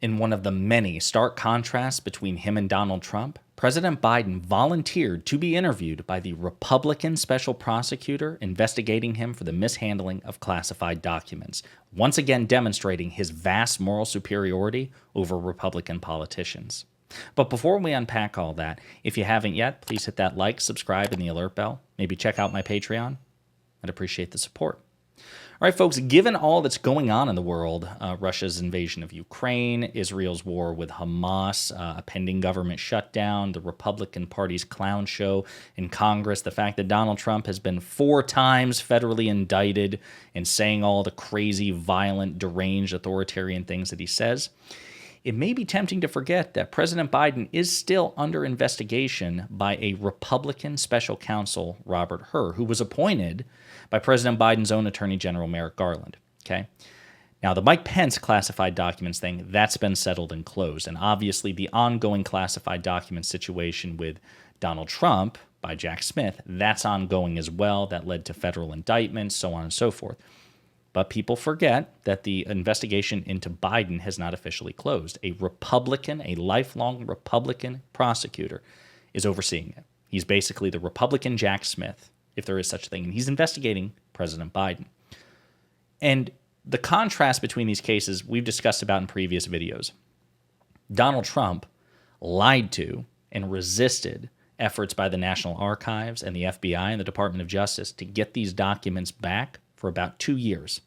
In one of the many stark contrasts between him and Donald Trump, President Biden volunteered to be interviewed by the Republican special prosecutor investigating him for the mishandling of classified documents, once again demonstrating his vast moral superiority over Republican politicians. But before we unpack all that, if you haven't yet, please hit that like, subscribe, and the alert bell. Maybe check out my Patreon. I'd appreciate the support. All right, folks, given all that's going on in the world, Russia's invasion of Ukraine, Israel's war with Hamas, a pending government shutdown, the Republican Party's clown show in Congress, the fact that Donald Trump has been 4 times federally indicted and saying all the crazy, violent, deranged, authoritarian things that he says, it may be tempting to forget that President Biden is still under investigation by a Republican special counsel, Robert Hur, who was appointed by President Biden's own Attorney General, Merrick Garland. Okay. Now, the Mike Pence classified documents thing, that's been settled and closed. And obviously, the ongoing classified documents situation with Donald Trump by Jack Smith, that's ongoing as well. That led to federal indictments, so on and so forth. But people forget that the investigation into Biden has not officially closed. A Republican, a lifelong Republican prosecutor is overseeing it. He's basically the Republican Jack Smith, if there is such a thing, and he's investigating President Biden. And the contrast between these cases we've discussed about in previous videos. Donald Trump lied to and resisted efforts by the National Archives and the FBI and the Department of Justice to get these documents back for about 2 years.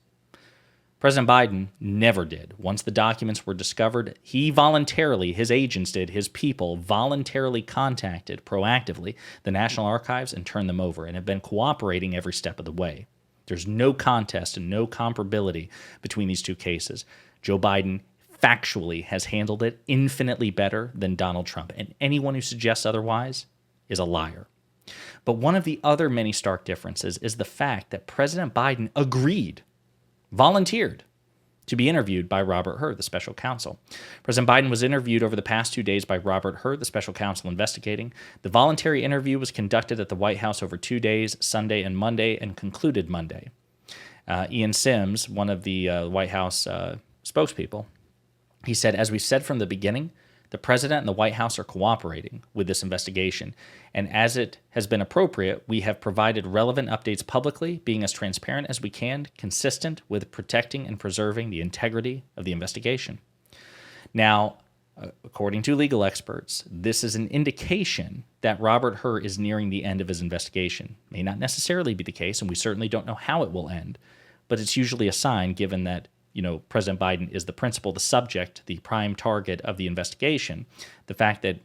President Biden never did. Once the documents were discovered, he voluntarily, his agents did, his people voluntarily contacted proactively the National Archives and turned them over and have been cooperating every step of the way. There's no contest and no comparability between these two cases. Joe Biden factually has handled it infinitely better than Donald Trump, and anyone who suggests otherwise is a liar. But one of the other many stark differences is the fact that President Biden volunteered to be interviewed by Robert Hur, the special counsel. President Biden was interviewed over the past 2 days by Robert Hur, the special counsel investigating. The voluntary interview was conducted at the White House over 2 days, Sunday and Monday, and concluded Monday. Ian Sims, one of the White House spokespeople, he said, "As we've said from the beginning, the president and the White House are cooperating with this investigation, and as it has been appropriate, we have provided relevant updates publicly, being as transparent as we can, consistent with protecting and preserving the integrity of the investigation." Now, according to legal experts, this is an indication that Robert Hur is nearing the end of his investigation. May not necessarily be the case, and we certainly don't know how it will end, but it's usually a sign, given that President Biden is the principal, the subject, the prime target of the investigation. The fact that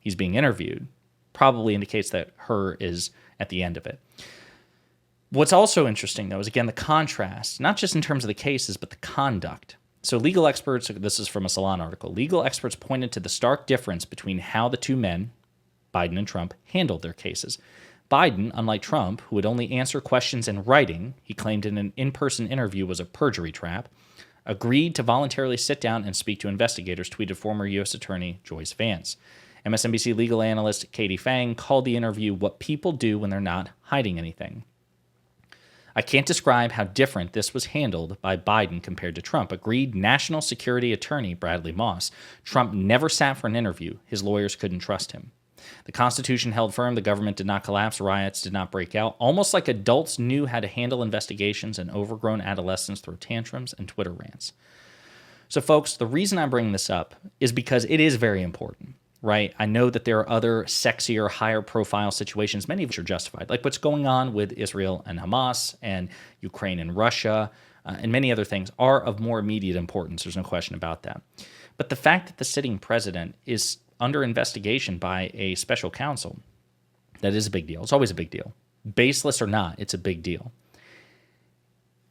he's being interviewed probably indicates that Hur is at the end of it. What's also interesting, though, is, again, the contrast, not just in terms of the cases, but the conduct. So legal experts, this is from a Salon article, legal experts pointed to the stark difference between how the two men, Biden and Trump, handled their cases. Biden, unlike Trump, who would only answer questions in writing, he claimed in an in-person interview was a perjury trap, agreed to voluntarily sit down and speak to investigators, tweeted former U.S. Attorney Joyce Vance. MSNBC legal analyst Katie Fang called the interview what people do when they're not hiding anything. "I can't describe how different this was handled by Biden compared to Trump," agreed National Security Attorney Bradley Moss. "Trump never sat for an interview. His lawyers couldn't trust him. The Constitution held firm, the government did not collapse, riots did not break out, almost like adults knew how to handle investigations and overgrown adolescents throw tantrums and Twitter rants." So, folks, the reason I'm bringing this up is because it is very important, right? I know that there are other sexier, higher profile situations, many of which are justified, like what's going on with Israel and Hamas and Ukraine and Russia, and many other things are of more immediate importance. There's no question about that. But the fact that the sitting president is under investigation by a special counsel, that is a big deal. It's always a big deal. Baseless or not, it's a big deal.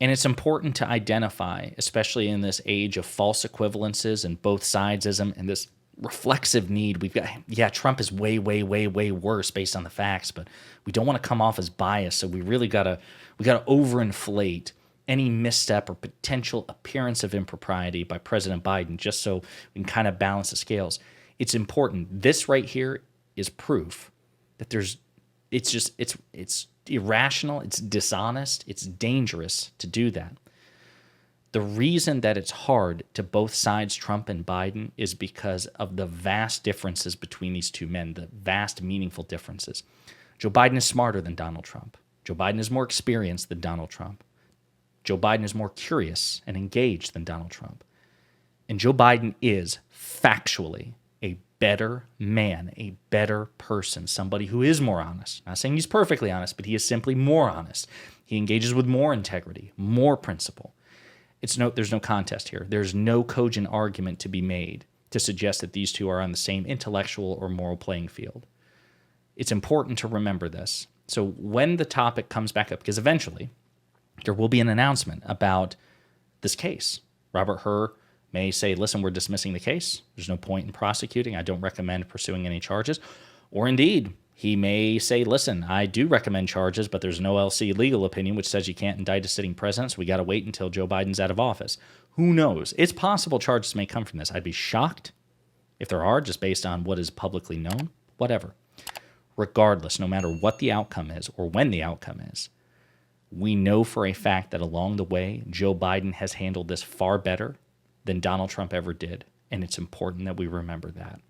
And it's important to identify, especially in this age of false equivalences and both sidesism and this reflexive need. We've got, Trump is way, way, way, way worse based on the facts, but we don't want to come off as biased, so we really gotta overinflate any misstep or potential appearance of impropriety by President Biden just so we can kind of balance the scales. It's important. This right here is proof that it's irrational, it's dishonest, it's dangerous to do that. The reason that it's hard to both sides, Trump and Biden, is because of the vast differences between these two men, the vast, meaningful differences. Joe Biden is smarter than Donald Trump. Joe Biden is more experienced than Donald Trump. Joe Biden is more curious and engaged than Donald Trump. And Joe Biden is factually a better man, a better person, somebody who is more honest. Not saying he's perfectly honest, but he is simply more honest. He engages with more integrity, more principle. There's no contest here. There's no cogent argument to be made to suggest that these two are on the same intellectual or moral playing field. It's important to remember this. So when the topic comes back up, because eventually there will be an announcement about this case. Robert Hur may say, listen, we're dismissing the case. There's no point in prosecuting. I don't recommend pursuing any charges. Or indeed, he may say, listen, I do recommend charges, but there's no LC legal opinion which says you can't indict a sitting president, so we got to wait until Joe Biden's out of office. Who knows? It's possible charges may come from this. I'd be shocked if there are, just based on what is publicly known. Whatever. Regardless, no matter what the outcome is or when the outcome is, we know for a fact that along the way, Joe Biden has handled this far better than Donald Trump ever did, and it's important that we remember that.